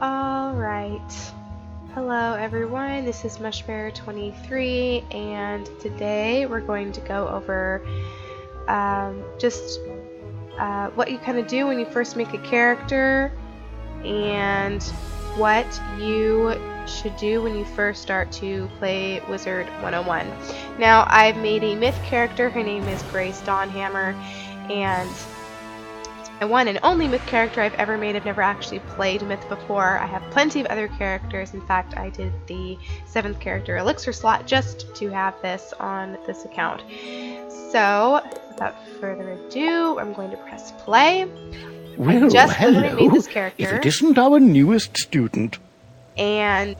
Alright. Hello everyone, this is Mushbear23 and today we're going to go over what you kind of do when you first make a character and what you should do when you first start to play Wizard101. Now I've made a myth character, her name is Grace Dawnhammer, and my one and only myth character I've ever made. I've never actually played myth before. I have plenty of other characters. In fact, I did the 7th character elixir slot just to have this on this account. So, without further ado, I'm going to press play. Well, hello. Made this character, if it isn't our newest student. And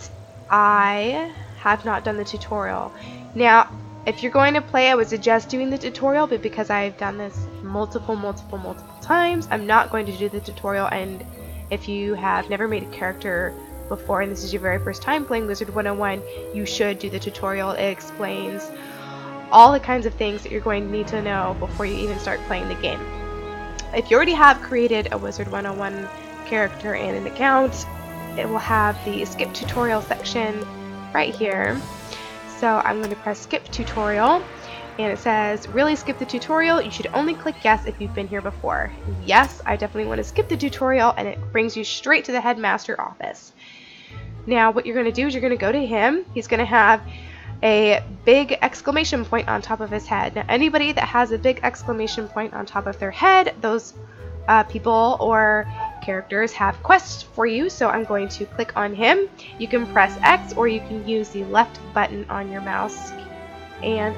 I have not done the tutorial. Now, if you're going to play, I would suggest doing the tutorial, but because I've done this multiple times, I'm not going to do the tutorial. And if you have never made a character before and this is your very first time playing Wizard101, you should do the tutorial. It explains all the kinds of things that you're going to need to know before you even start playing the game. If you already have created a Wizard101 character and an account, it will have the skip tutorial section right here. So I'm going to press skip tutorial, and it says really skip the tutorial. You should only click yes if you've been here before. Yes, I definitely want to skip the tutorial, and it brings you straight to the headmaster office. Now what you're going to do is you're going to go to him. He's going to have a big exclamation point on top of his head. Now anybody that has a big exclamation point on top of their head, those people or characters have quests for you, so I'm going to click on him. You can press X or you can use the left button on your mouse, and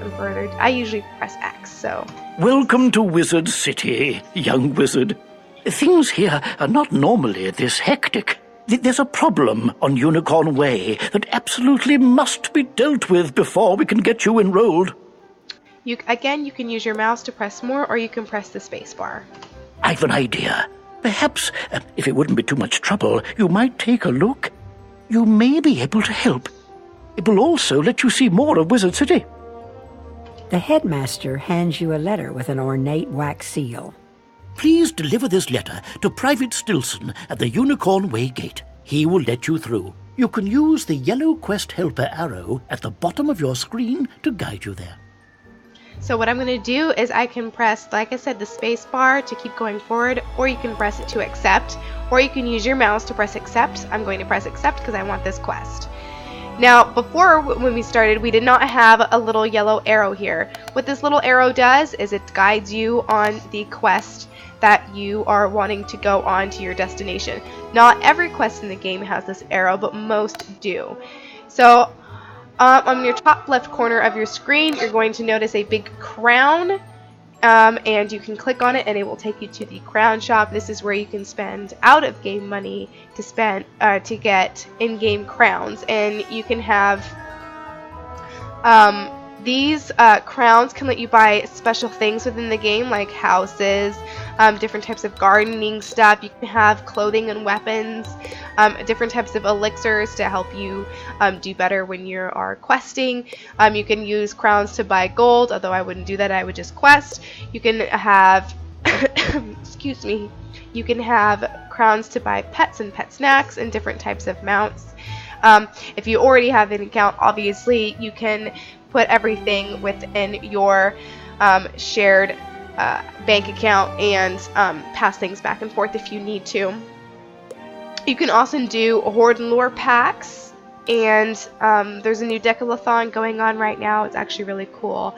I usually press X. So Welcome to Wizard City, young wizard. Things here are not normally this hectic. There's a problem on Unicorn Way that absolutely must be dealt with before we can get you enrolled. You can use your mouse to press more, or you can press the space bar. I've an idea. Perhaps, if it wouldn't be too much trouble, you might take a look. You may be able to help. It will also let you see more of Wizard City. The headmaster hands you a letter with an ornate wax seal. Please deliver this letter to Private Stilson at the Unicorn Way gate. He will let you through. You can use the yellow quest helper arrow at the bottom of your screen to guide you there. So what I'm going to do is I can press, like I said, the space bar to keep going forward, or you can press it to accept, or you can use your mouse to press accept. I'm going to press accept because I want this quest. Now, before when we started, we did not have a little yellow arrow here. What this little arrow does is it guides you on the quest that you are wanting to go on to your destination. Not every quest in the game has this arrow, but most do. So on your top left corner of your screen, you're going to notice a big crown, and you can click on it and it will take you to the crown shop. This is where you can spend out-of-game money to get in-game crowns, and you can have these crowns can let you buy special things within the game, like houses, different types of gardening stuff. You can have clothing and weapons, different types of elixirs to help you do better when you are questing. You can use crowns to buy gold, although I wouldn't do that, I would just quest. You can have excuse me, you can have crowns to buy pets and pet snacks and different types of mounts. If you already have an account, obviously you can put everything within your shared bank account and pass things back and forth if you need to. You can also do Horde and Lore packs, and there's a new Decalathon going on right now. It's actually really cool.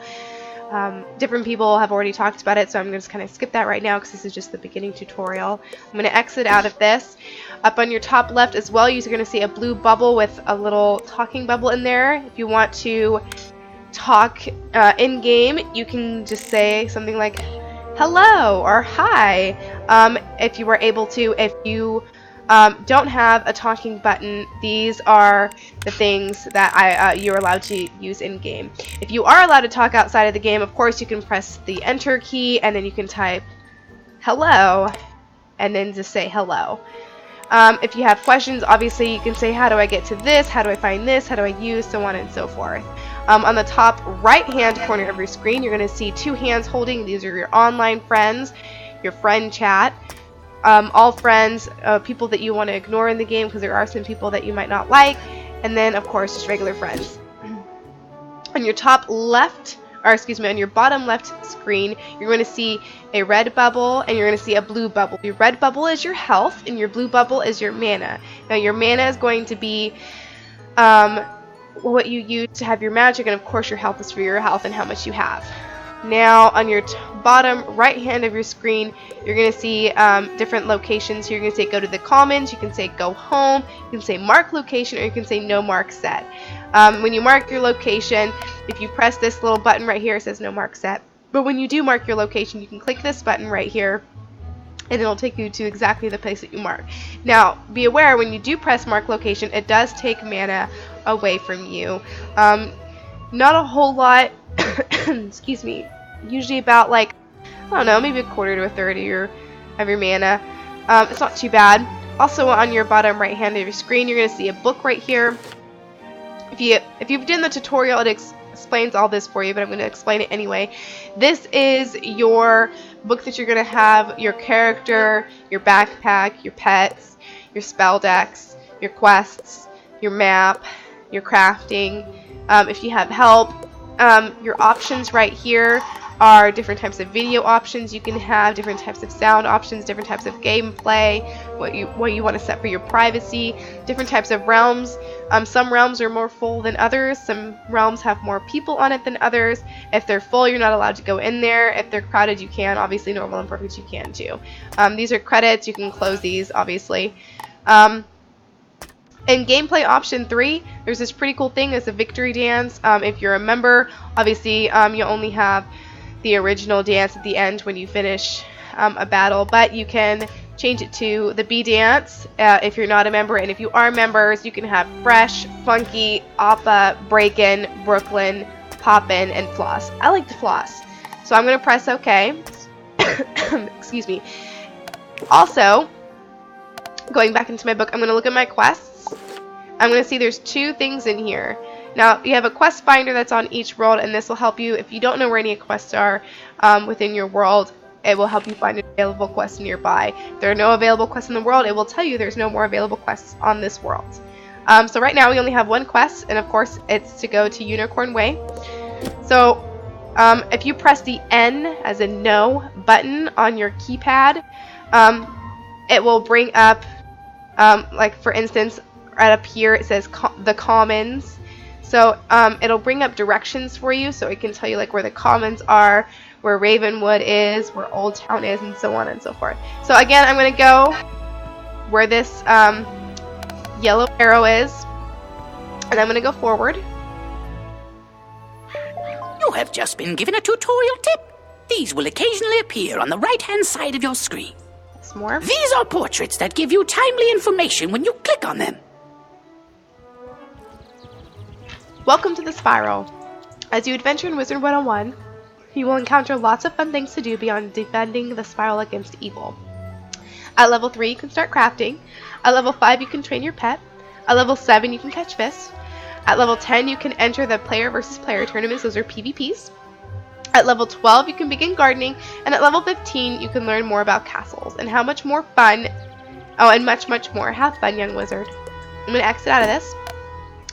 Different people have already talked about it, so I'm going to just kind of skip that right now because this is just the beginning tutorial. I'm going to exit out of this. Up on your top left as well, you're going to see a blue bubble with a little talking bubble in there. If you want to talk in-game, you can just say something like hello or hi, if you were able to. If you don't have a talking button, these are the things that you're allowed to use in-game. If you are allowed to talk outside of the game, of course you can press the enter key and then you can type hello and then just say hello. If you have questions, obviously you can say, how do I get to this, how do I find this, how do I use, so on and so forth. On the top right hand corner of your screen, you're going to see two hands holding. These are your online friends, your friend chat. all friends, people that you want to ignore in the game because there are some people that you might not like, and then of course just regular friends. On your top left, or excuse me, on your bottom left screen, you're going to see a red bubble and you're going to see a blue bubble. Your red bubble is your health and your blue bubble is your mana. Now your mana is going to be what you use to have your magic, and of course your health is for your health and how much you have. Now on your bottom right hand of your screen, you're going to see different locations. You're going to say go to the commons, you can say go home, you can say mark location, or you can say no mark set. When you mark your location, if you press this little button right here, it says no mark set. But when you do mark your location, you can click this button right here and it'll take you to exactly the place that you mark. Now, be aware when you do press mark location, it does take mana away from you. Not a whole lot, excuse me, usually about like, I don't know, maybe a quarter to a third of your mana. It's not too bad. Also on your bottom right hand of your screen, you're going to see a book right here. If you've done the tutorial, it explains all this for you, but I'm going to explain it anyway. This is your book that you're going to have your character, your backpack, your pets, your spell decks, your quests, your map, your crafting. If you have help, your options right here are different types of video options you can have, different types of sound options, different types of gameplay, what you want to set for your privacy, different types of realms. Some realms are more full than others. Some realms have more people on it than others. If they're full, you're not allowed to go in there. If they're crowded, you can. Obviously, normal and perfect, you can too. These are credits. You can close these, obviously. In gameplay option 3, there's this pretty cool thing. It's a victory dance. If you're a member, obviously, you only have the original dance at the end when you finish a battle, but you can change it to the B dance if you're not a member, and if you are members, you can have Fresh, Funky, Appa, Breakin', Brooklyn, Poppin', and Floss. I like to floss, so I'm going to press OK. Excuse me. Also, going back into my book, I'm going to look at my quests. I'm going to see there's 2 things in here. Now, you have a quest finder that's on each world, and this will help you if you don't know where any quests are within your world. It will help you find an available quest nearby. If there are no available quests in the world, it will tell you there's no more available quests on this world. So right now we only have 1 quest, and of course it's to go to Unicorn Way. So if you press the N as in no button on your keypad, it will bring up, like for instance, right up here it says the commons. So it'll bring up directions for you, so it can tell you like where the commons are, where Ravenwood is, where Old Town is, and so on and so forth. So again, I'm going to go where this yellow arrow is, and I'm going to go forward. You have just been given a tutorial tip. These will occasionally appear on the right-hand side of your screen. Some more. These are portraits that give you timely information when you click on them. Welcome to the Spiral. As you adventure in Wizard101, you will encounter lots of fun things to do beyond defending the Spiral against evil. At level 3, you can start crafting. At level 5, you can train your pet. At level 7, you can catch fish. At level 10, you can enter the player versus player tournaments. Those are PvPs. At level 12, you can begin gardening. And at level 15, you can learn more about castles and how much more fun. Oh, and much, much more. Have fun, young wizard. I'm going to exit out of this.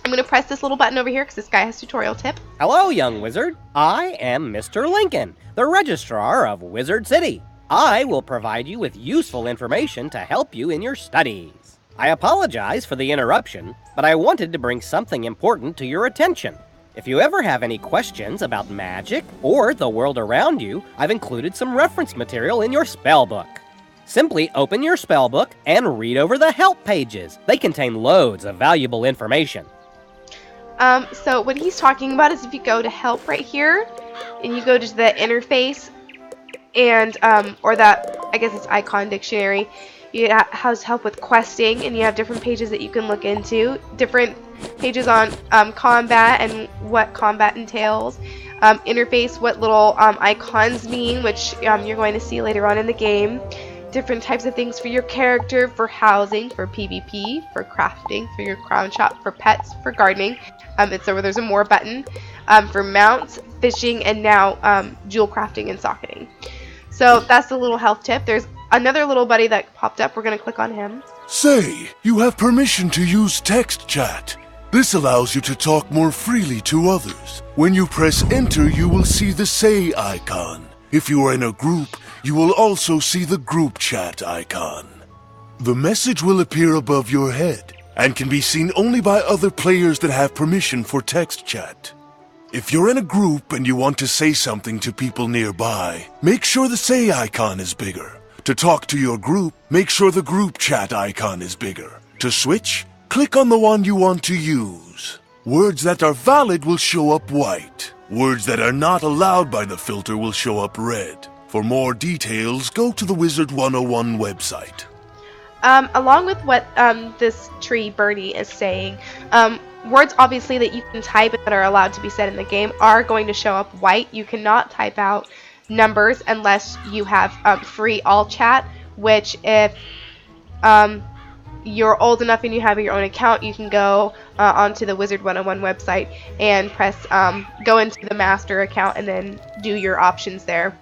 I'm going to press this little button over here because this guy has tutorial tip. Hello, young wizard. I am Mr. Lincoln, the registrar of Wizard City. I will provide you with useful information to help you in your studies. I apologize for the interruption, but I wanted to bring something important to your attention. If you ever have any questions about magic or the world around you, I've included some reference material in your spell book. Simply open your spell book and read over the help pages. They contain loads of valuable information. So what he's talking about is if you go to help right here, and you go to the interface, and, or that, I guess it's icon dictionary, it has help with questing, and you have different pages that you can look into, different pages on combat and what combat entails, interface, what little icons mean, which you're going to see later on in the game, different types of things for your character, for housing, for PvP, for crafting, for your crown shop, for pets, for gardening. It's over there's a more button for mounts, fishing, and now jewel crafting and socketing. So that's a little health tip. There's another little buddy that popped up. We're going to click on him. Say, you have permission to use text chat. This allows you to talk more freely to others. When you press enter, you will see the say icon. If you are in a group, you will also see the group chat icon. The message will appear above your head and can be seen only by other players that have permission for text chat. If you're in a group and you want to say something to people nearby, make sure the say icon is bigger. To talk to your group, make sure the group chat icon is bigger. To switch, click on the one you want to use. Words that are valid will show up white. Words that are not allowed by the filter will show up red. For more details, go to the Wizard101 website. Along with what this tree Bernie is saying, words obviously that you can type that are allowed to be said in the game are going to show up white. You cannot type out numbers unless you have free all chat, which if you're old enough and you have your own account, you can go onto the Wizard101 website and press go into the master account and then do your options there.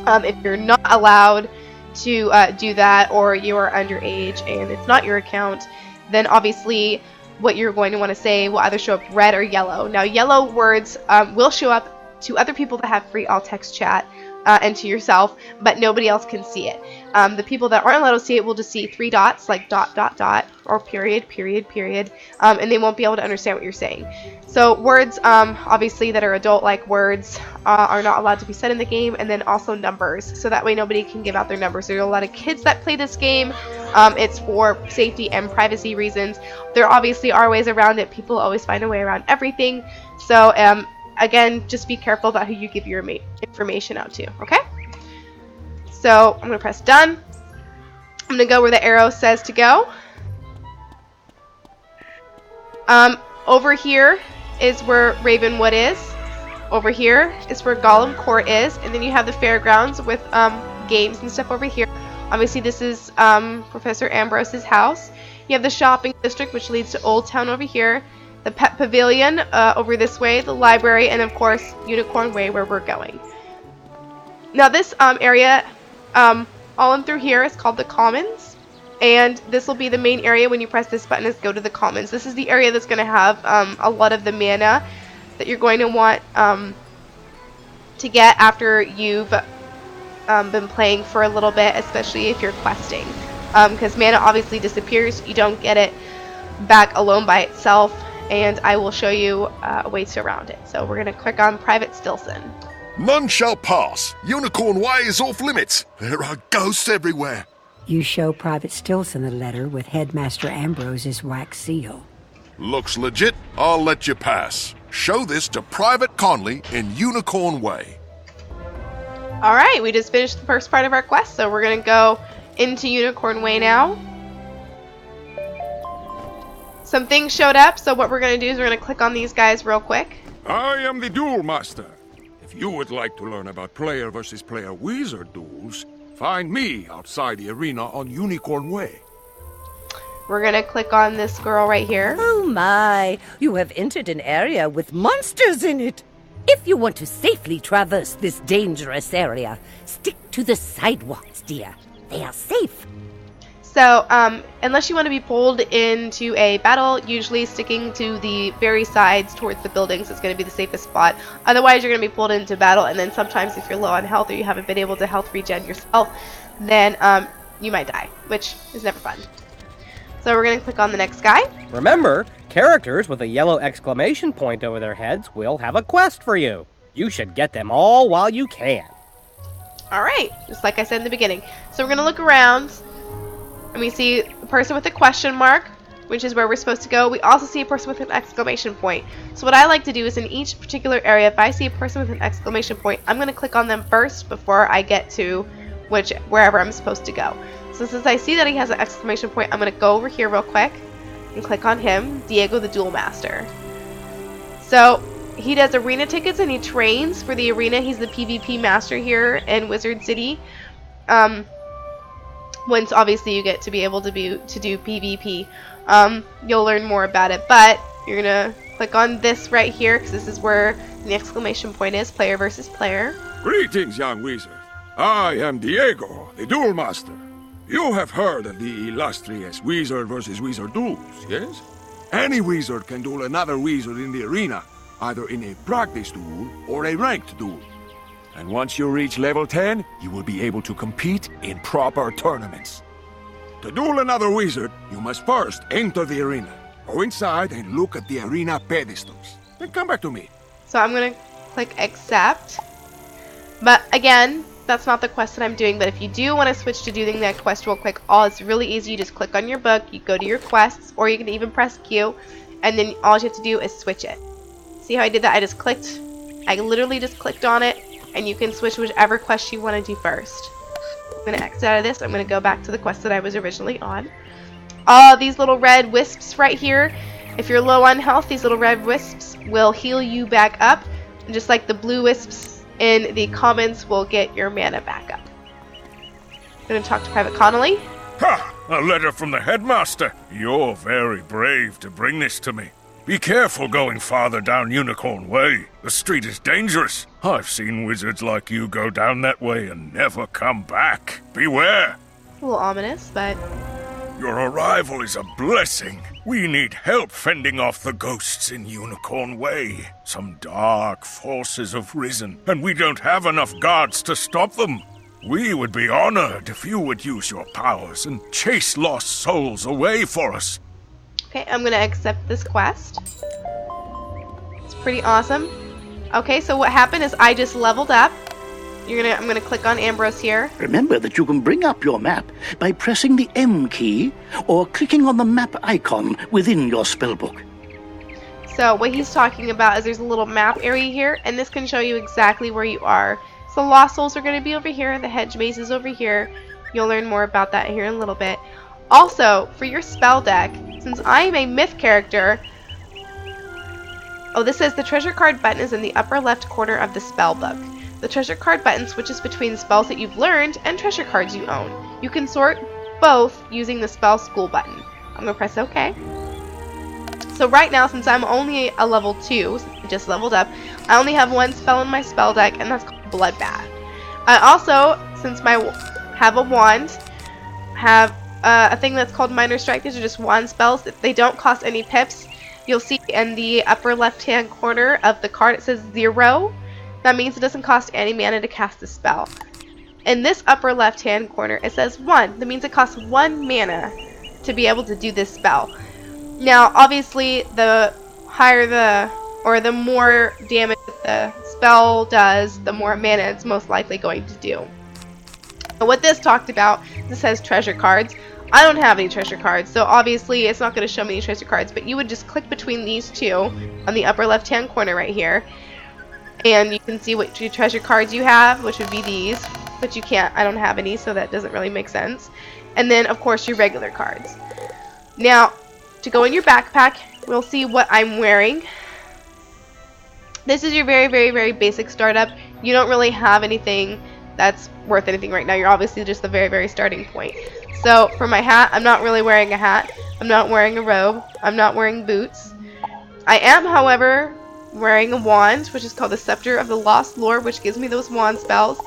If you're not allowed to do that, or you are underage and it's not your account, then obviously what you're going to want to say will either show up red or yellow. Now, yellow words will show up to other people that have free all text chat and to yourself, but nobody else can see it. The people that aren't allowed to see it will just see 3 dots, like dot, dot, dot, or period, period, period, and they won't be able to understand what you're saying. So words, obviously, that are adult-like words are not allowed to be said in the game, and then also numbers, so that way nobody can give out their numbers. There are a lot of kids that play this game. It's for safety and privacy reasons. There obviously are ways around it. People always find a way around everything. So, again, just be careful about who you give your information out to, okay? So, I'm going to press done. I'm going to go where the arrow says to go. Over here is where Ravenwood is. Over here is where Gollum Court is. And then you have the fairgrounds with games and stuff over here. Obviously, this is Professor Ambrose's house. You have the shopping district, which leads to Old Town over here. The Pet Pavilion over this way, the library, and of course, Unicorn Way, where we're going. Now, this area, all in through here, is called the Commons. And this will be the main area when you press this button, is go to the Commons. This is the area that's going to have a lot of the mana that you're going to want to get after you've been playing for a little bit, especially if you're questing. Because mana obviously disappears. You don't get it back alone by itself. And I will show you ways around it. So we're going to click on Private Stilson. None shall pass. Unicorn Way is off limits. There are ghosts everywhere. You show Private Stilson the letter with Headmaster Ambrose's wax seal. Looks legit. I'll let you pass. Show this to Private Conley in Unicorn Way. Alright, we just finished the first part of our quest, so we're going to go into Unicorn Way now. Some things showed up, so what we're going to do is we're going to click on these guys real quick. I am the Duel Master. If you would like to learn about player versus player wizard duels, find me outside the arena on Unicorn Way. We're going to click on this girl right here. Oh my, you have entered an area with monsters in it. If you want to safely traverse this dangerous area, stick to the sidewalks, dear. They are safe. So, unless you want to be pulled into a battle, usually sticking to the very sides towards the buildings is going to be the safest spot. Otherwise, you're going to be pulled into battle, and then sometimes if you're low on health or you haven't been able to health regen yourself, then you might die, which is never fun. So we're going to click on the next guy. Remember, characters with a yellow exclamation point over their heads will have a quest for you. You should get them all while you can. Alright, just like I said in the beginning. So we're going to look around. And we see a person with a question mark, which is where we're supposed to go. We also see a person with an exclamation point. So what I like to do is in each particular area, if I see a person with an exclamation point, I'm going to click on them first before I get to wherever I'm supposed to go. So since I see that he has an exclamation point, I'm going to go over here real quick and click on him, Diego the Duel Master. So he does arena tickets and he trains for the arena. He's the PvP master here in Wizard City. Once obviously you get to be able to do PvP, you'll learn more about it. But you're gonna click on this right here because this is where the exclamation point is, player versus player. Greetings, young wizard. I am Diego, the Duel Master. You have heard of the illustrious Wizard versus Wizard duels, yes? Any wizard can duel another wizard in the arena, either in a practice duel or a ranked duel. And once you reach level 10, you will be able to compete in proper tournaments. To duel another wizard, you must first enter the arena. Go inside and look at the arena pedestals. Then come back to me. So I'm going to click accept. But again, that's not the quest that I'm doing. But if you do want to switch to doing that quest real quick, it's really easy. You just click on your book, you go to your quests, or you can even press Q, and then all you have to do is switch it. See how I did that? I literally just clicked on it, and you can switch whichever quest you want to do first. I'm going to exit out of this. I'm going to go back to the quest that I was originally on. All these little red wisps right here, if you're low on health, these little red wisps will heal you back up. And just like the blue wisps in the comments will get your mana back up. I'm going to talk to Private Connolly. Ha! A letter from the headmaster. You're very brave to bring this to me. Be careful going farther down Unicorn Way. The street is dangerous. I've seen wizards like you go down that way and never come back. Beware. A little ominous, but... Your arrival is a blessing. We need help fending off the ghosts in Unicorn Way. Some dark forces have risen, and we don't have enough guards to stop them. We would be honored if you would use your powers and chase lost souls away for us. Okay, I'm going to accept this quest. It's pretty awesome. Okay, so what happened is I just leveled up. I'm going to click on Ambrose here. Remember that you can bring up your map by pressing the M key or clicking on the map icon within your spellbook. So what he's talking about is there's a little map area here, and this can show you exactly where you are. So Lost Souls are going to be over here, the Hedge Maze is over here. You'll learn more about that here in a little bit. Also, for your spell deck, since I am a myth character, this says the treasure card button is in the upper left corner of the spell book. The treasure card button switches between spells that you've learned and treasure cards you own. You can sort both using the spell school button. I'm going to press OK. So right now, since I'm only a level 2, since I just leveled up, I only have one spell in my spell deck, and that's called Bloodbath. I also, since I have a wand, have a thing that's called Minor Strike. These are just wand spells. They don't cost any pips. You'll see in the upper left-hand corner of the card it says 0. That means it doesn't cost any mana to cast the spell. In this upper left-hand corner it says 1. That means it costs 1 mana to be able to do this spell. Now, obviously, the higher the more damage the spell does, the more mana it's most likely going to do. Now, what this talked about, this says treasure cards. I don't have any treasure cards, so obviously it's not going to show me any treasure cards, but you would just click between these two on the upper left-hand corner right here, and you can see what treasure cards you have, which would be these, but you can't, I don't have any, so that doesn't really make sense. And then, of course, your regular cards. Now, to go in your backpack, we'll see what I'm wearing. This is your very, very, very basic startup. You don't really have anything that's worth anything right now. You're obviously just the very, very starting point. So, for my hat, I'm not really wearing a hat. I'm not wearing a robe. I'm not wearing boots. I am, however, wearing a wand, which is called the Scepter of the Lost Lord, which gives me those wand spells.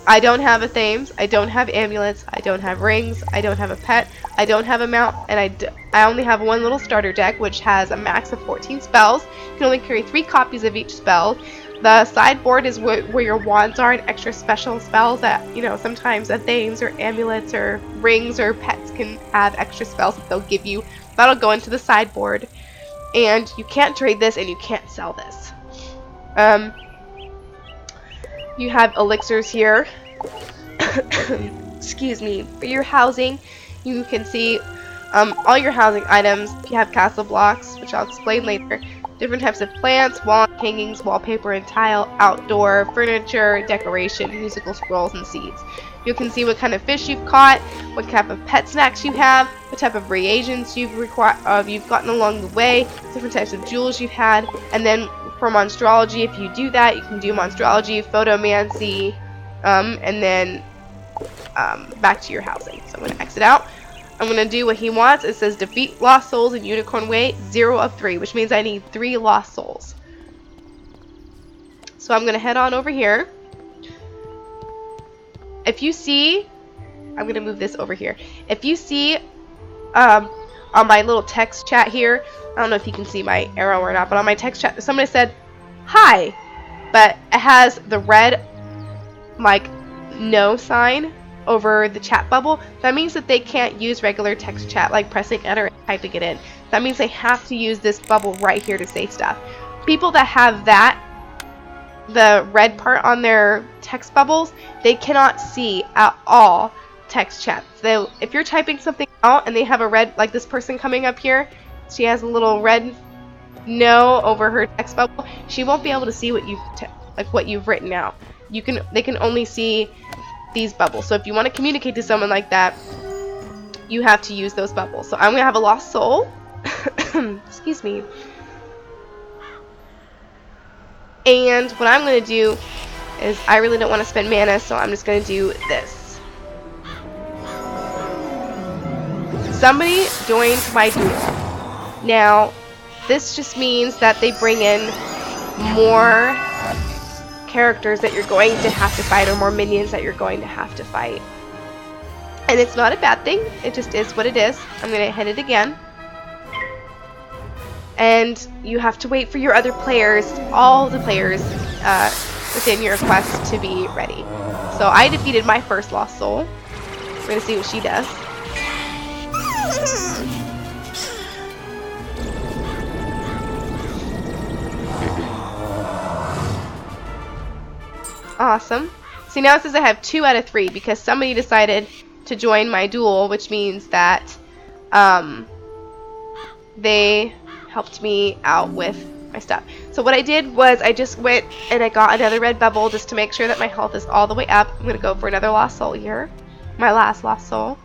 I don't have a Thames. I don't have amulets. I don't have rings. I don't have a pet. I don't have a mount. And I only have one little starter deck, which has a max of 14 spells. You can only carry 3 copies of each spell. The sideboard is where your wands are and extra special spells that, sometimes a Thames or amulets or rings or pets can have extra spells that they'll give you. That'll go into the sideboard. And you can't trade this and you can't sell this. You have elixirs here. Excuse me. For your housing, you can see all your housing items. You have castle blocks, which I'll explain later. Different types of plants, wall hangings, wallpaper and tile, outdoor furniture, decoration, musical scrolls, and seeds. You can see what kind of fish you've caught, what type of pet snacks you have, what type of reagents you've gotten along the way, different types of jewels you've had, and then for monstrology, if you do that, you can do monstrology, photomancy, and then back to your housing. So I'm going to exit out. I'm going to do what he wants. It says defeat lost souls in Unicorn Way, 0 of 3, which means I need 3 lost souls. So I'm going to head on over here. if you see, I'm gonna move this over here. If you see on my little text chat here, I don't know if you can see my arrow or not, but on my text chat, somebody said hi, but it has the red like no sign over the chat bubble. That means that they can't use regular text chat like pressing enter and typing it in. That means they have to use this bubble right here to say stuff. People that have that, the red part on their text bubbles, they cannot see at all text chat. So if you're typing something out and they have a red, like this person coming up here, she has a little red no over her text bubble, she won't be able to see what you've written out. They can only see these bubbles. So if you want to communicate to someone like that, you have to use those bubbles. So I'm gonna have a lost soul. Excuse me. And what I'm gonna do is, I really don't want to spend mana, so I'm just gonna do this. Somebody joined my duel. Now, this just means that they bring in more characters that you're going to have to fight, or more minions that you're going to have to fight. And it's not a bad thing, it just is what it is. I'm going to hit it again. And you have to wait for your other players, all the players within your quest, to be ready. So I defeated my first lost soul. We're going to see what she does. Awesome. See, now it says I have 2 out of 3 because somebody decided to join my duel, which means that they helped me out with my stuff. So what I did was I just went and I got another red bubble just to make sure that my health is all the way up. I'm going to go for another lost soul here. My last lost soul.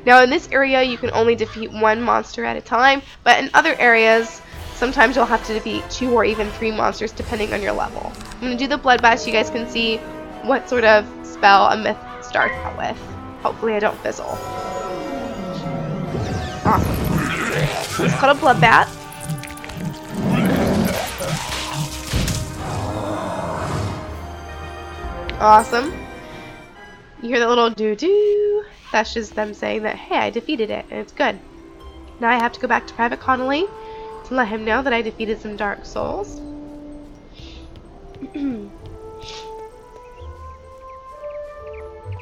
Now in this area you can only defeat 1 monster at a time, but in other areas sometimes you'll have to defeat 2 or even 3 monsters depending on your level. I'm going to do the bloodbath so you guys can see what sort of spell a myth starts out with. Hopefully I don't fizzle. Awesome. It's called a bloodbath. Awesome. You hear the little doo-doo. That's just them saying that, hey, I defeated it, and it's good. Now I have to go back to Private Connolly to let him know that I defeated some Dark Souls.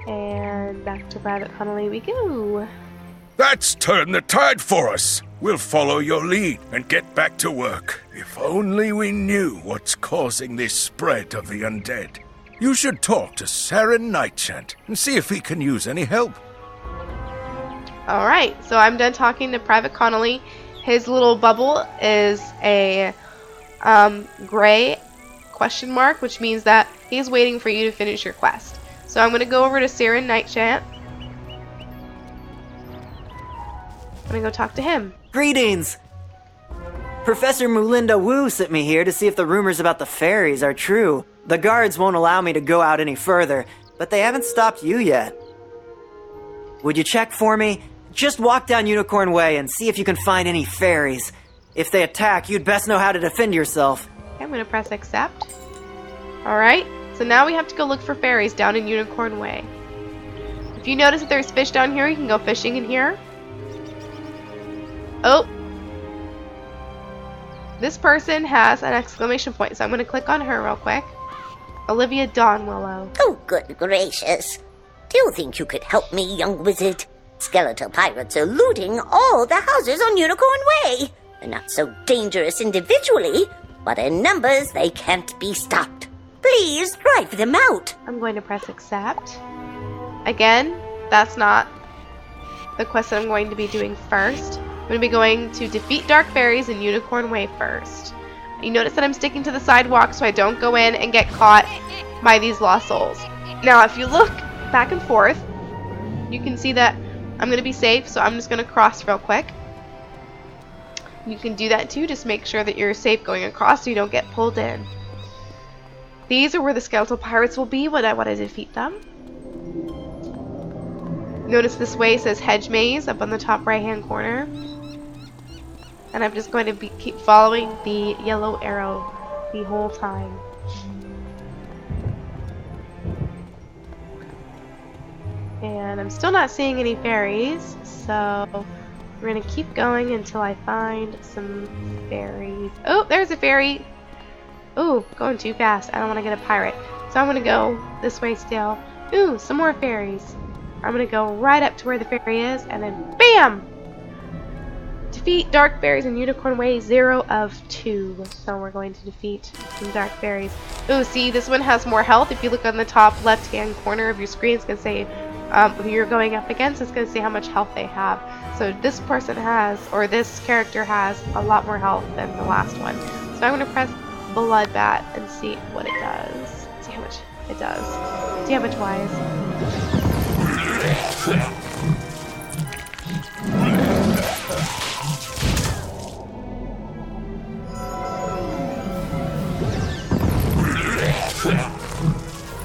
And back to Private Connolly we go. That's turned the tide for us. We'll follow your lead and get back to work. If only we knew what's causing this spread of the undead. You should talk to Saren Nightchant and see if he can use any help. Alright, so I'm done talking to Private Connolly. His little bubble is a gray question mark, which means that he's waiting for you to finish your quest. So I'm going to go over to Saren Nightchant. I'm going to go talk to him. Greetings! Professor Mulinda Wu sent me here to see if the rumors about the fairies are true. The guards won't allow me to go out any further, but they haven't stopped you yet. Would you check for me? Just walk down Unicorn Way and see if you can find any fairies. If they attack, you'd best know how to defend yourself. Okay, I'm going to press accept. Alright, so now we have to go look for fairies down in Unicorn Way. If you notice that there's fish down here, you can go fishing in here. Oh! This person has an exclamation point, so I'm going to click on her real quick. Olivia Dawnwillow. Oh, good gracious. Do you think you could help me, young wizard? Skeletal pirates are looting all the houses on Unicorn Way. They're not so dangerous individually, but in numbers they can't be stopped. Please drive them out. I'm going to press accept. Again, that's not the quest that I'm going to be doing first. I'm going to be going to defeat Dark Fairies in Unicorn Way first. You notice that I'm sticking to the sidewalk so I don't go in and get caught by these lost souls. Now, if you look back and forth, you can see that I'm going to be safe, so I'm just going to cross real quick. You can do that too, just make sure that you're safe going across so you don't get pulled in. These are where the skeletal pirates will be when I want to defeat them. Notice this way says Hedge Maze up on the top right hand corner. And I'm just going to keep following the yellow arrow the whole time. And I'm still not seeing any fairies, so we're gonna keep going until I find some fairies. Oh, there's a fairy! Ooh, going too fast. I don't want to get a pirate. So I'm gonna go this way still. Ooh, some more fairies. I'm gonna go right up to where the fairy is, and then BAM! Defeat dark fairies in Unicorn Way 0 of 2. So we're going to defeat some dark fairies. Ooh, see, this one has more health. If you look on the top left-hand corner of your screen, it's gonna say who you're going up against. It's gonna say how much health they have. So this person has, or this character has, a lot more health than the last one. So I'm gonna press Bloodbat and see what it does. See how much it does. Damage-wise.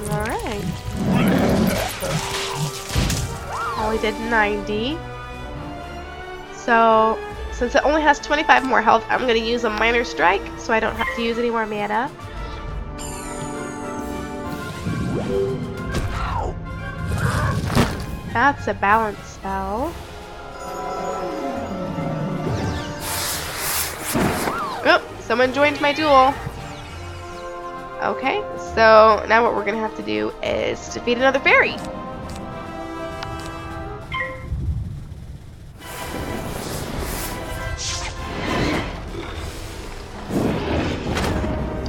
Alright. Only did 90. So, since it only has 25 more health, I'm going to use a minor strike so I don't have to use any more mana. That's a balance spell. Oh, someone joined my duel. Okay, so now what we're going to have to do is defeat another fairy.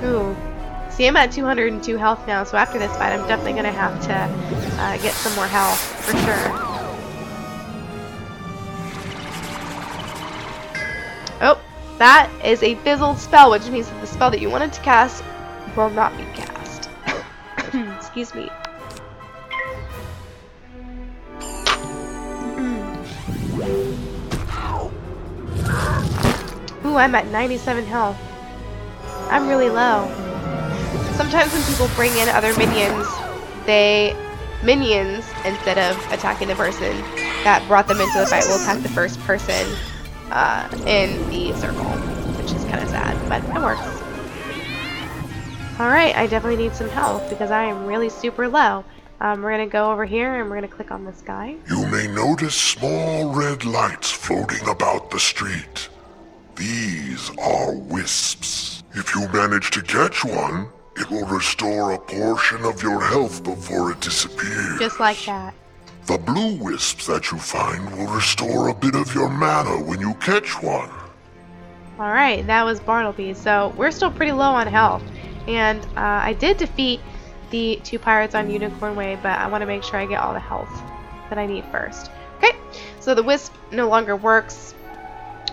Ooh. See, I'm at 202 health now, so after this fight, I'm definitely going to have to get some more health, for sure. Oh, that is a fizzled spell, which means that the spell that you wanted to cast will not be cast. Excuse me. Ooh, I'm at 97 health. I'm really low. Sometimes when people bring in other minions, instead of attacking the person that brought them into the fight, will attack the first person in the circle, which is kind of sad, but it works. Alright, I definitely need some health because I am really super low. We're going to go over here and we're going to click on this guy. You may notice small red lights floating about the street. These are wisps. If you manage to catch one, it will restore a portion of your health before it disappears. Just like that. The blue wisps that you find will restore a bit of your mana when you catch one. Alright, that was Bartleby. So we're still pretty low on health. And I did defeat the 2 pirates on Unicorn Way, but I want to make sure I get all the health that I need first. Okay, so the wisp no longer works,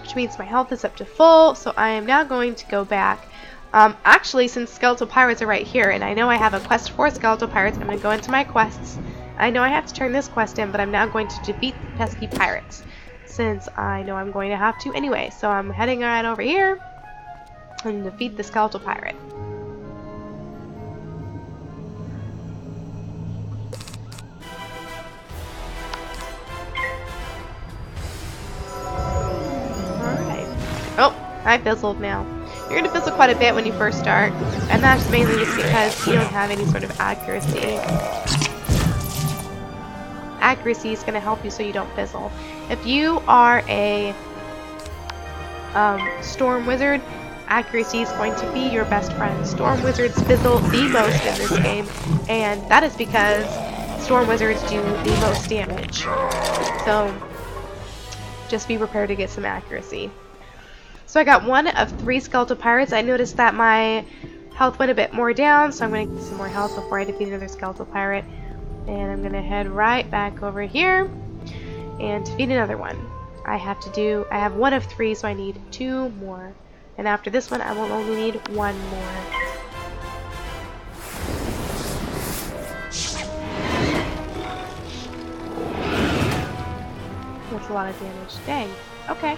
which means my health is up to full, so I am now going to go back. Actually, since skeletal pirates are right here, and I know I have a quest for skeletal pirates, I'm going to go into my quests. I know I have to turn this quest in, but I'm now going to defeat the pesky pirates, since I know I'm going to have to anyway. So I'm heading right over here and defeat the skeletal pirate. Oh, I fizzled now. You're going to fizzle quite a bit when you first start, and that's mainly just because you don't have any sort of accuracy. Accuracy is going to help you so you don't fizzle. If you are a Storm Wizard, accuracy is going to be your best friend. Storm Wizards fizzle the most in this game, and that is because Storm Wizards do the most damage. So, just be prepared to get some accuracy. So I got 1 of 3 skeletal pirates. I noticed that my health went a bit more down, so I'm going to get some more health before I defeat another skeletal pirate. And I'm going to head right back over here and defeat another one. I have 1 of 3, so I need 2 more. And after this one, I will only need 1 more. That's a lot of damage. Dang. Okay.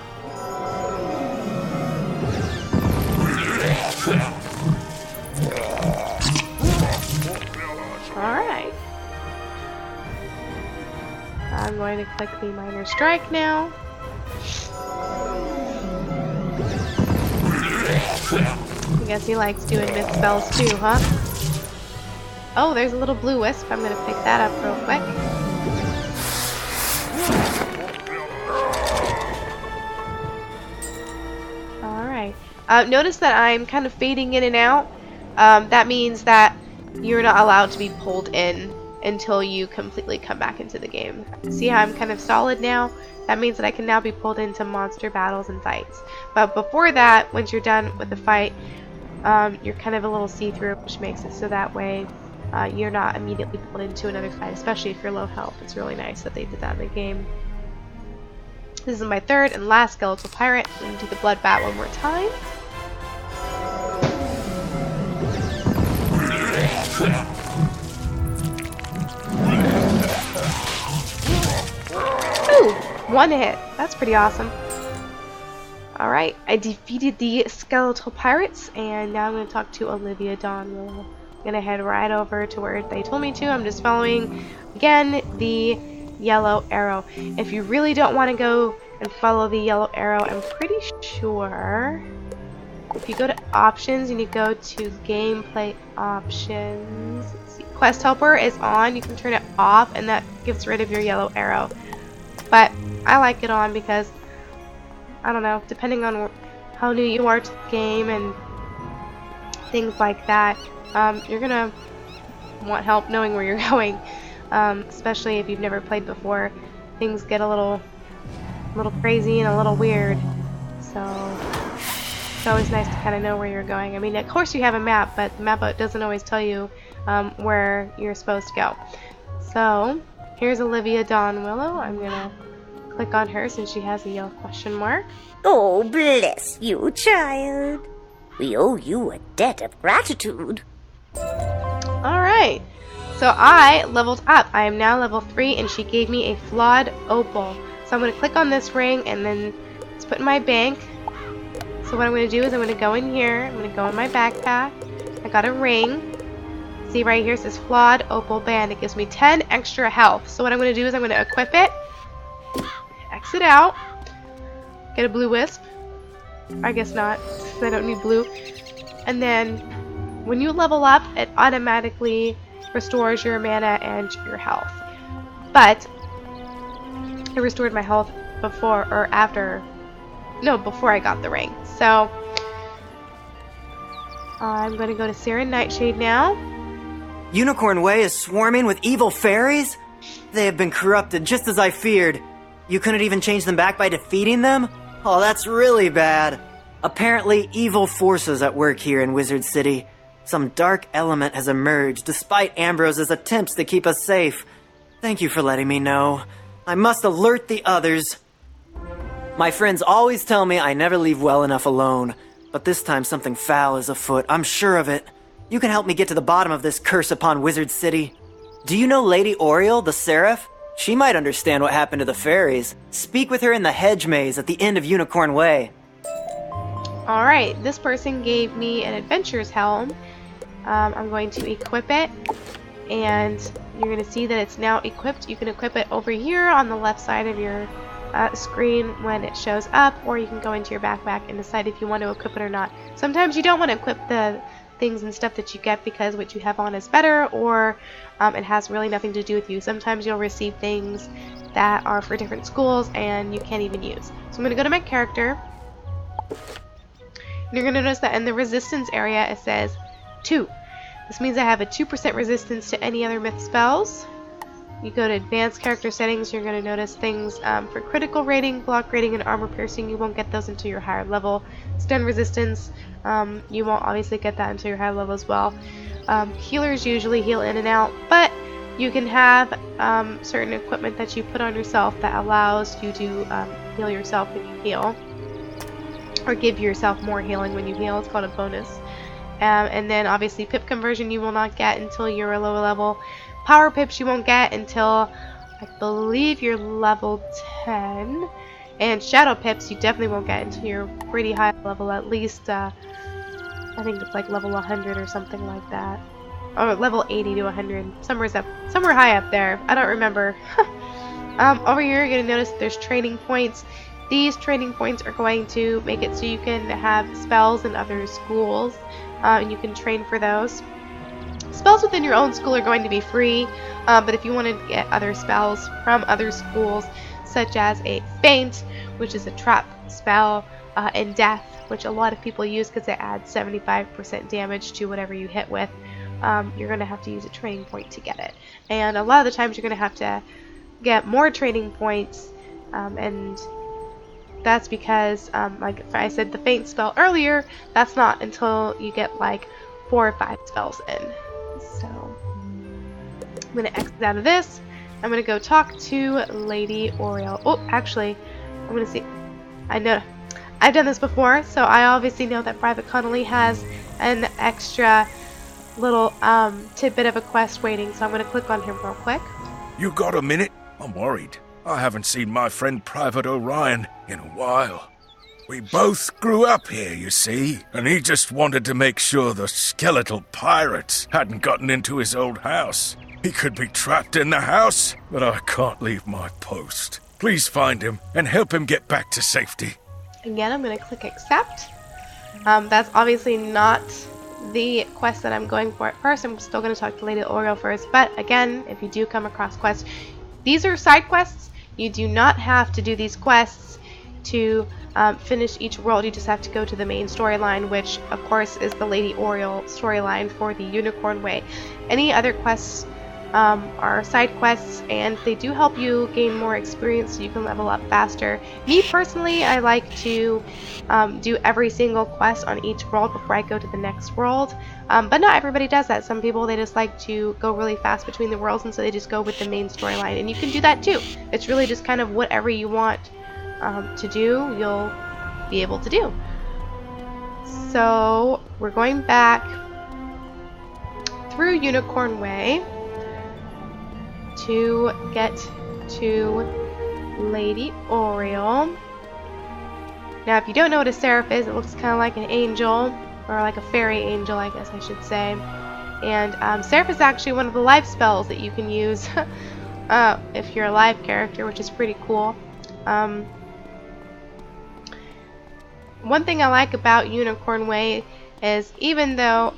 Alright. I'm going to click the minor strike now. I guess he likes doing mid spells too, huh? Oh, there's a little blue wisp. I'm going to pick that up real quick. Alright. Notice that I'm kind of fading in and out. That means that you're not allowed to be pulled in until you completely come back into the game. See how I'm kind of solid now? That means that I can now be pulled into monster battles and fights. But before that, once you're done with the fight, you're kind of a little see-through, which makes it so that way you're not immediately pulled into another fight, especially if you're low health. It's really nice that they did that in the game. This is my third and last skeletal pirate. I'm going to do the blood bat one more time. Ooh, one hit. That's pretty awesome. Alright, I defeated the skeletal pirates, and now I'm going to talk to Olivia Dawnwillow. I'm going to head right over to where they told me to. I'm just following, again, the yellow arrow. If you really don't want to go and follow the yellow arrow, I'm pretty sure if you go to options and you go to gameplay options, let's see, quest helper is on. You can turn it off and that gets rid of your yellow arrow. But I like it on because, I don't know, depending on how new you are to the game and things like that, you're gonna want help knowing where you're going, especially if you've never played before. Things get a little crazy and a little weird, so it's always nice to kind of know where you're going. I mean, of course you have a map, but the map doesn't always tell you where you're supposed to go. So here's Olivia Dawnwillow. I'm gonna click on her since she has a yellow question mark. Oh, bless you, child. We owe you a debt of gratitude. Alright, so I leveled up. I am now level 3 and she gave me a flawed opal. So I'm going to click on this ring and then it's put in my bank. So what I'm going to do is I'm going to go in here. I'm going to go in my backpack. I got a ring. See right here it says flawed opal band. It gives me 10 extra health. So what I'm going to do is I'm going to equip it. Exit out. Get a blue wisp. I guess not, because I don't need blue. And then when you level up, it automatically restores your mana and your health. But it restored my health before or after, no, before I got the ring. So I'm going to go to Sarah Nightshade now. Unicorn Way is swarming with evil fairies? They have been corrupted just as I feared. You couldn't even change them back by defeating them? Oh, that's really bad. Apparently, evil forces at work here in Wizard City. Some dark element has emerged despite Ambrose's attempts to keep us safe. Thank you for letting me know. I must alert the others. My friends always tell me I never leave well enough alone, but this time something foul is afoot, I'm sure of it. You can help me get to the bottom of this curse upon Wizard City. Do you know Lady Oriel, the Seraph? She might understand what happened to the fairies. Speak with her in the hedge maze at the end of Unicorn Way. Alright, this person gave me an adventurer's helm. I'm going to equip it, and you're going to see that it's now equipped. You can equip it over here on the left side of your screen when it shows up, or you can go into your backpack and decide if you want to equip it or not. Sometimes you don't want to equip the things and stuff that you get because what you have on is better, or it has really nothing to do with you. Sometimes you'll receive things that are for different schools and you can't even use. So I'm going to go to my character. You're going to notice that in the resistance area it says 2. This means I have a 2% resistance to any other myth spells. You go to advanced character settings, you're going to notice things for critical rating, block rating, and armor piercing. You won't get those until your higher level. Stun resistance, you won't obviously get that until your higher level as well. Healers usually heal in and out, but you can have certain equipment that you put on yourself that allows you to heal yourself when you heal, or give yourself more healing when you heal. It's called a bonus. And then obviously pip conversion you will not get until you're a lower level. Power pips you won't get until I believe you're level 10. And shadow pips you definitely won't get until you're pretty high level, at least I think it's like level 100 or something like that. Or level 80 to 100. Somewhere high up there. I don't remember. Over here you're going to notice there's training points. These training points are going to make it so you can have spells in other schools, and you can train for those. Spells within your own school are going to be free, but if you want to get other spells from other schools, such as a feint, which is a trap spell, and death, which a lot of people use because it adds 75% damage to whatever you hit with. You're going to have to use a training point to get it. And a lot of the times you're going to have to get more training points, and that's because, like if I said the faint spell earlier, that's not until you get like 4 or 5 spells in. So I'm going to exit out of this. I'm going to go talk to Lady Oriole. Oh, actually, I'm going to see. I know I've done this before, so I obviously know that Private Connolly has an extra little tidbit of a quest waiting, so I'm going to click on him real quick. You got a minute? I'm worried. I haven't seen my friend Private Orion in a while. We both grew up here, you see, and he just wanted to make sure the skeletal pirates hadn't gotten into his old house. He could be trapped in the house, but I can't leave my post. Please find him and help him get back to safety. Again, I'm going to click accept. That's obviously not the quest that I'm going for at first. I'm still going to talk to Lady Oriole first, but again, if you do come across quests, these are side quests. You do not have to do these quests to finish each world. You just have to go to the main storyline, which of course is the Lady Oriole storyline for the Unicorn Way. Any other quests are side quests, and they do help you gain more experience so you can level up faster. Me personally, I like to do every single quest on each world before I go to the next world, but not everybody does that. Some people, they just like to go really fast between the worlds, and so they just go with the main storyline, and you can do that too. It's really just kind of whatever you want to do, you'll be able to do. So we're going back through Unicorn Way to get to Lady Oriole. Now, if you don't know what a seraph is, it looks kind of like an angel, or like a fairy angel, I guess I should say. And seraph is actually one of the life spells that you can use if you're a live character, which is pretty cool. One thing I like about Unicorn Way is, even though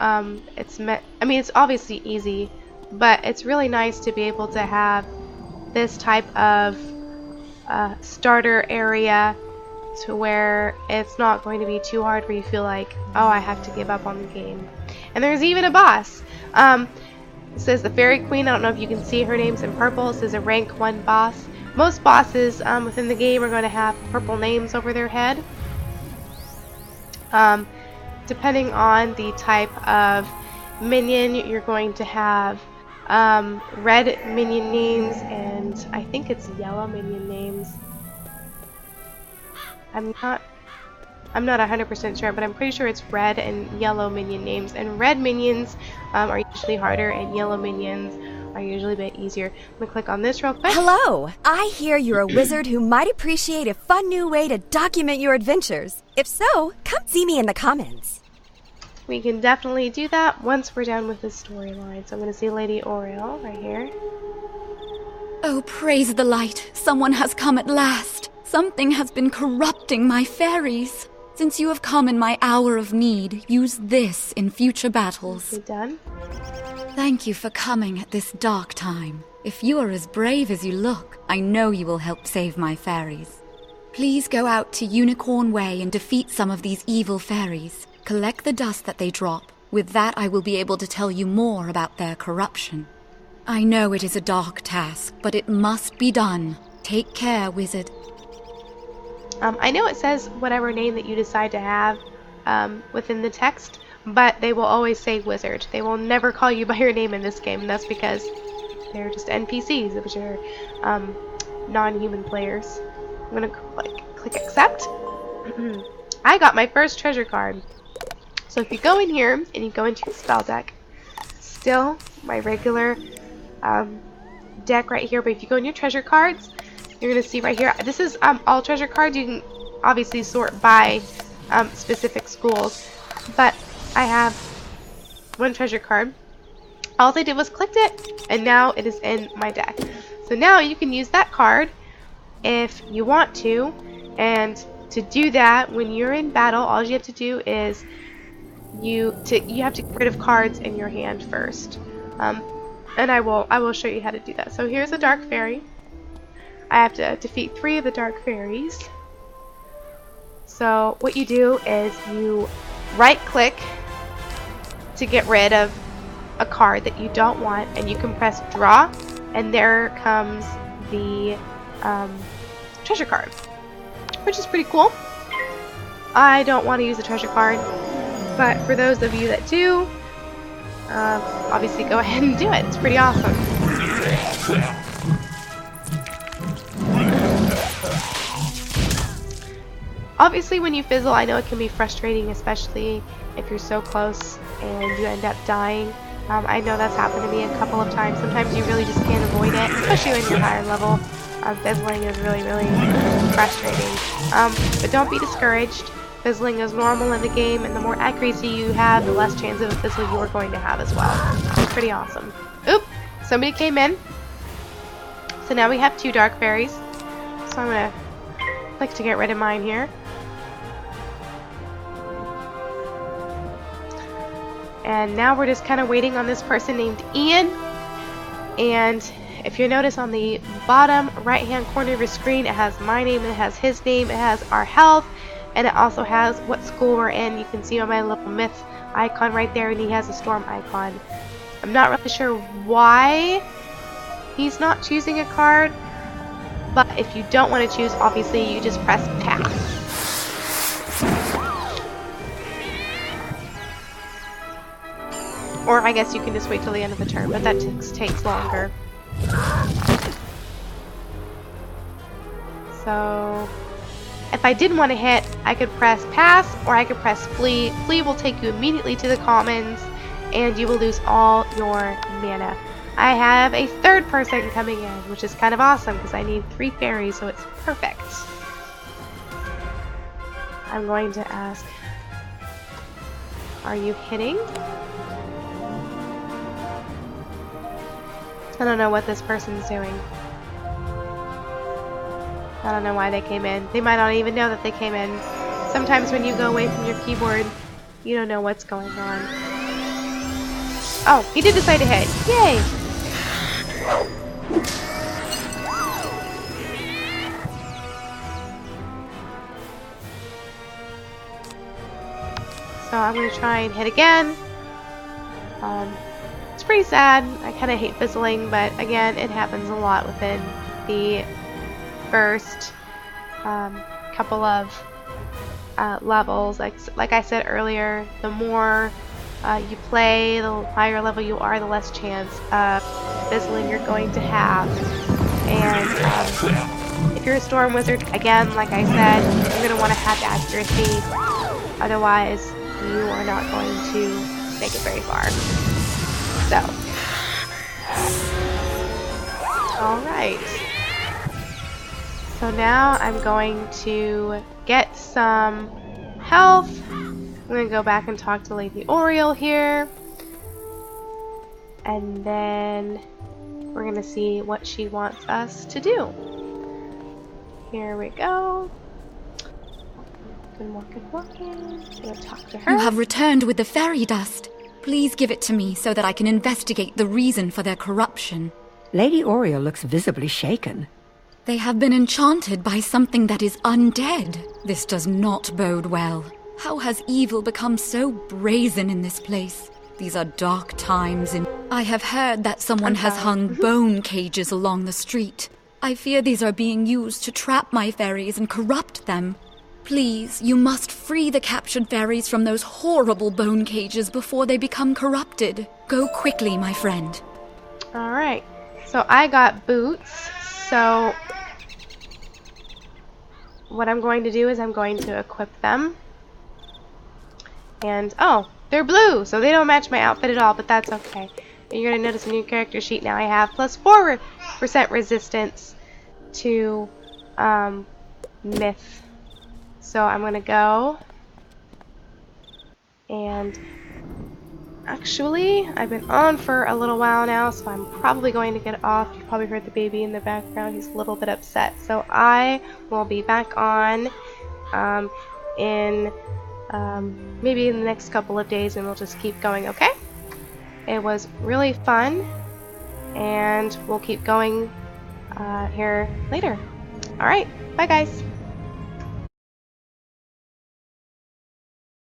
it's obviously easy, but it's really nice to be able to have this type of starter area to where it's not going to be too hard where you feel like, oh, I have to give up on the game. And there's even a boss. It says the Fairy Queen. I don't know if you can see her name's in purple. It says a rank 1 boss. Most bosses within the game are going to have purple names over their head. Depending on the type of minion, you're going to have red minion names, and I think it's yellow minion names. I'm not 100% sure, but I'm pretty sure it's red and yellow minion names. And red minions are usually harder, and yellow minions are usually a bit easier. I'm gonna click on this real quick. Hello! I hear you're a wizard who might appreciate a fun new way to document your adventures. If so, come see me in the comments. We can definitely do that once we're done with the storyline. So I'm going to see Lady Oriole right here. Oh, praise the light. Someone has come at last. Something has been corrupting my fairies. Since you have come in my hour of need, use this in future battles. Okay, done. Thank you for coming at this dark time. If you are as brave as you look, I know you will help save my fairies. Please go out to Unicorn Way and defeat some of these evil fairies. Collect the dust that they drop. With that, I will be able to tell you more about their corruption. I know it is a dark task, but it must be done. Take care, wizard. I know it says whatever name that you decide to have within the text, but they will always say wizard. They will never call you by your name in this game, and that's because they're just NPCs, which are non-human players. I'm gonna click accept. I got my first treasure card. So if you go in here and you go into your spell deck, still my regular deck right here, but if you go in your treasure cards, you're going to see right here, this is all treasure cards. You can obviously sort by specific schools, but I have one treasure card. All I did was clicked it, and now it is in my deck. So now you can use that card if you want to, and to do that, when you're in battle, all you have to do is you have to get rid of cards in your hand first, and I will show you how to do that. So here's a dark fairy. I have to defeat 3 of the dark fairies. So what you do is you right click to get rid of a card that you don't want, and you can press draw, and there comes the treasure card, which is pretty cool. I don't want to use the treasure card, but for those of you that do, obviously go ahead and do it. It's pretty awesome. Obviously when you fizzle, I know it can be frustrating, especially if you're so close and you end up dying. I know that's happened to me a couple of times. Sometimes you really just can't avoid it, especially when you're higher level. Fizzling is really, really frustrating. But don't be discouraged. Fizzling is normal in the game, and the more accuracy you have, the less chance of a fizzle you're going to have as well. It's pretty awesome. Oop! Somebody came in. So now we have 2 dark fairies. So I'm going to click to get rid of mine here. And now we're just kind of waiting on this person named Ian. And if you notice on the bottom right hand corner of your screen, it has my name, it has his name, it has our health, and it also has what school we're in. You can see on my little myth icon right there, and he has a storm icon. I'm not really sure why he's not choosing a card, but if you don't want to choose, obviously you just press pass. Or I guess you can just wait till the end of the turn, but that takes longer. So if I didn't want to hit, I could press pass, or I could press flee. Flee will take you immediately to the commons, and you will lose all your mana. I have a 3rd person coming in, which is kind of awesome because I need 3 fairies, so it's perfect. I'm going to ask, are you hitting? I don't know what this person's doing. I don't know why they came in. They might not even know that they came in. Sometimes when you go away from your keyboard, you don't know what's going on. Oh, he did decide to hit. Yay! So I'm going to try and hit again. It's pretty sad. I kind of hate fizzling, but again, it happens a lot within the first couple of levels. Like I said earlier, the more you play, the higher level you are, the less chance of fizzling you're going to have. And if you're a storm wizard, again, like I said, you're going to want to have accuracy. Otherwise, you are not going to make it very far. So, alright. So now I'm going to get some health. I'm going to go back and talk to Lady Oriole here. And then we're going to see what she wants us to do. Here we go. Good walking. I'm going to talk to her. You have returned with the fairy dust. Please give it to me so that I can investigate the reason for their corruption. Lady Oriole looks visibly shaken. They have been enchanted by something that is undead. This does not bode well. How has evil become so brazen in this place? These are dark times, and I have heard that someone has hung bone cages along the street. I fear these are being used to trap my fairies and corrupt them. Please, you must free the captured fairies from those horrible bone cages before they become corrupted. Go quickly, my friend. Alright, so I got boots, so what I'm going to do is I'm going to equip them. And, oh, they're blue, so they don't match my outfit at all, but that's okay. And you're going to notice a new character sheet now I have, plus 4% resistance to myth. So I'm going to go, and actually I've been on for a little while now, so I'm probably going to get off. You probably heard the baby in the background. He's a little bit upset. So I will be back on in maybe in the next couple of days, and we'll just keep going, okay? It was really fun, and we'll keep going here later. Alright, bye guys.